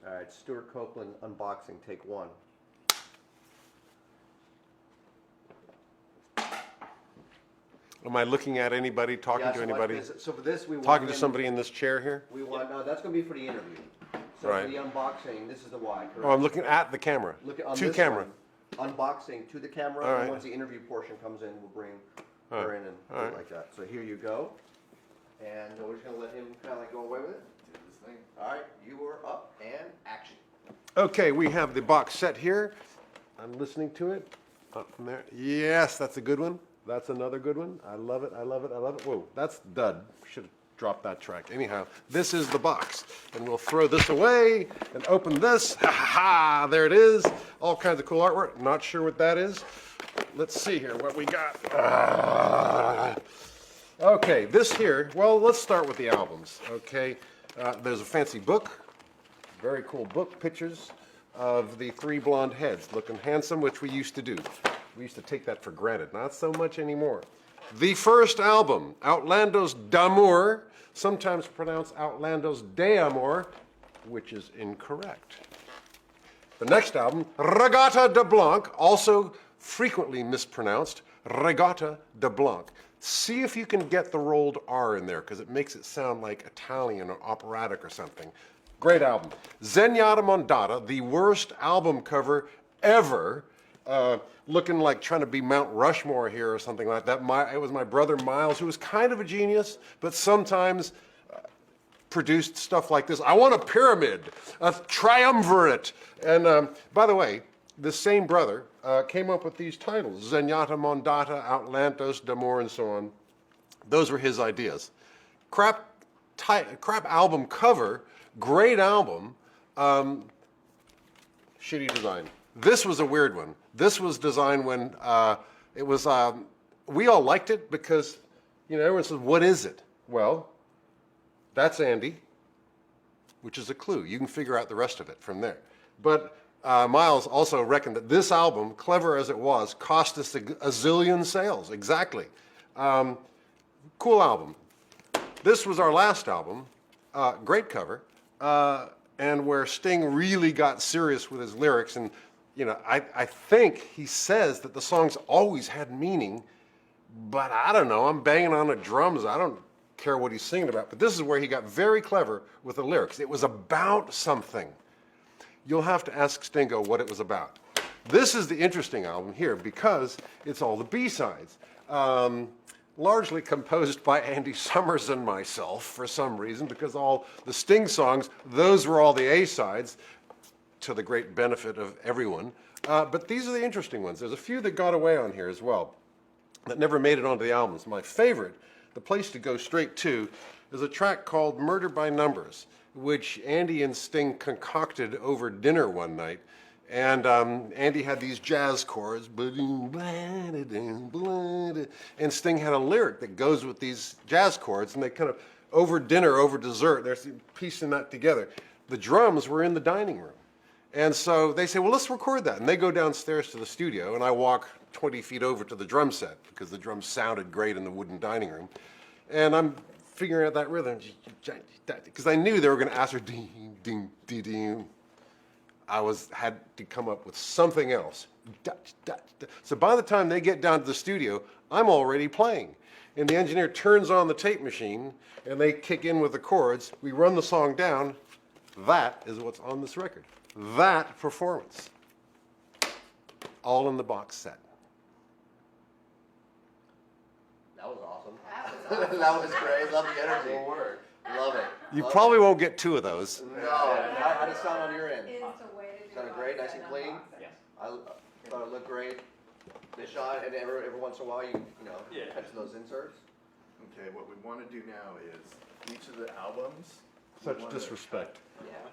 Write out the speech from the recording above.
All right, Stewart Copeland unboxing, take one. Am I looking at anybody, talking to anybody? So for this, we want Talking to somebody in this chair here? We want, no, that's going to be for the interview. So Right. for the unboxing, this is the why, correct? Oh, I'm looking at the camera. Look at on to this camera. one, unboxing to the camera, All right. and once the interview portion comes in, we'll bring her in and do it like that. So here you go. And we're just going to let him kind of like go away with it. Do this thing. All right, you are up and action. Okay, we have the box set here. I'm listening to it. Up from there. Yes, that's a good one. That's another good one. I love it, I love it, I love it. Whoa, that's dud. Should have dropped that track. Anyhow, this is the box. And we'll throw this away and open this. Ha ha ha, there it is. All kinds of cool artwork. Not sure what that is. Let's see here what we got. Okay, this here, well, let's start with the albums, okay? There's a fancy book, very cool book, pictures of the three blonde heads looking handsome, which we used to do. We used to take that for granted, not so much anymore. The first album, Outlandos d'Amour, sometimes pronounced Outlandos d'Amour, which is incorrect. The next album, Regatta de Blanc, also frequently mispronounced, Regatta de Blanc. See if you can get the rolled R in there, because it makes it sound like Italian or operatic or something. Great album. Zenyatta Mondata, the worst album cover ever, looking like trying to be Mount Rushmore here or something like that. It was my brother Miles, who was kind of a genius, but sometimes produced stuff like this. I want a pyramid, a triumvirate. And by the way, the same brother came up with these titles, Zenyatta Mondata, Outlandos d'Amour, and so on. Those were his ideas. Crap album cover, great album, shitty design. This was a weird one. This was designed when it was, we all liked it because, you know, everyone says, what is it? Well, that's Andy, which is a clue. You can figure out the rest of it from there. But Miles also reckoned that this album, clever as it was, cost us a zillion sales. Exactly. Cool album. This was our last album. Great cover. And where Sting really got serious with his lyrics. And, you know, I think he says that the songs always had meaning, but I don't know. I'm banging on the drums. I don't care what he's singing about. But this is where he got very clever with the lyrics. It was about something. You'll have to ask Stingo what it was about. This is the interesting album here because it's all the B-sides. Largely composed by Andy Summers and myself for some reason, because all the Sting songs, those were all the A-sides, to the great benefit of everyone. But these are the interesting ones. There's a few that got away on here as well, that never made it onto the albums. My favorite, the place to go straight to, is a track called Murder by Numbers, which Andy and Sting concocted over dinner one night. And Andy had these jazz chords, and Sting had a lyric that goes with these jazz chords, and they kind of, over dinner, over dessert, they're piecing that together. The drums were in the dining room. And so they say, well, let's record that. And they go downstairs to the studio, and I walk 20 feet over to the drum set, because the drums sounded great in the wooden dining room. And I'm figuring out that rhythm, because I knew they were going to ask her, ding, ding, ding, ding. I had to come up with something else. So by the time they get down to the studio, I'm already playing. And the engineer turns on the tape machine, and they kick in with the chords. We run the song down. That is what's on this record. That performance. All in the box set. That was awesome. That was great. Love the energy. Love it. You probably won't get two of those. No. How did it sound on your end? Sounded great, nice and clean. Yes. I thought it looked great. This shot, and every once in a while you catch those inserts. Okay, what we want to do now is each of the albums. Such disrespect. Yeah.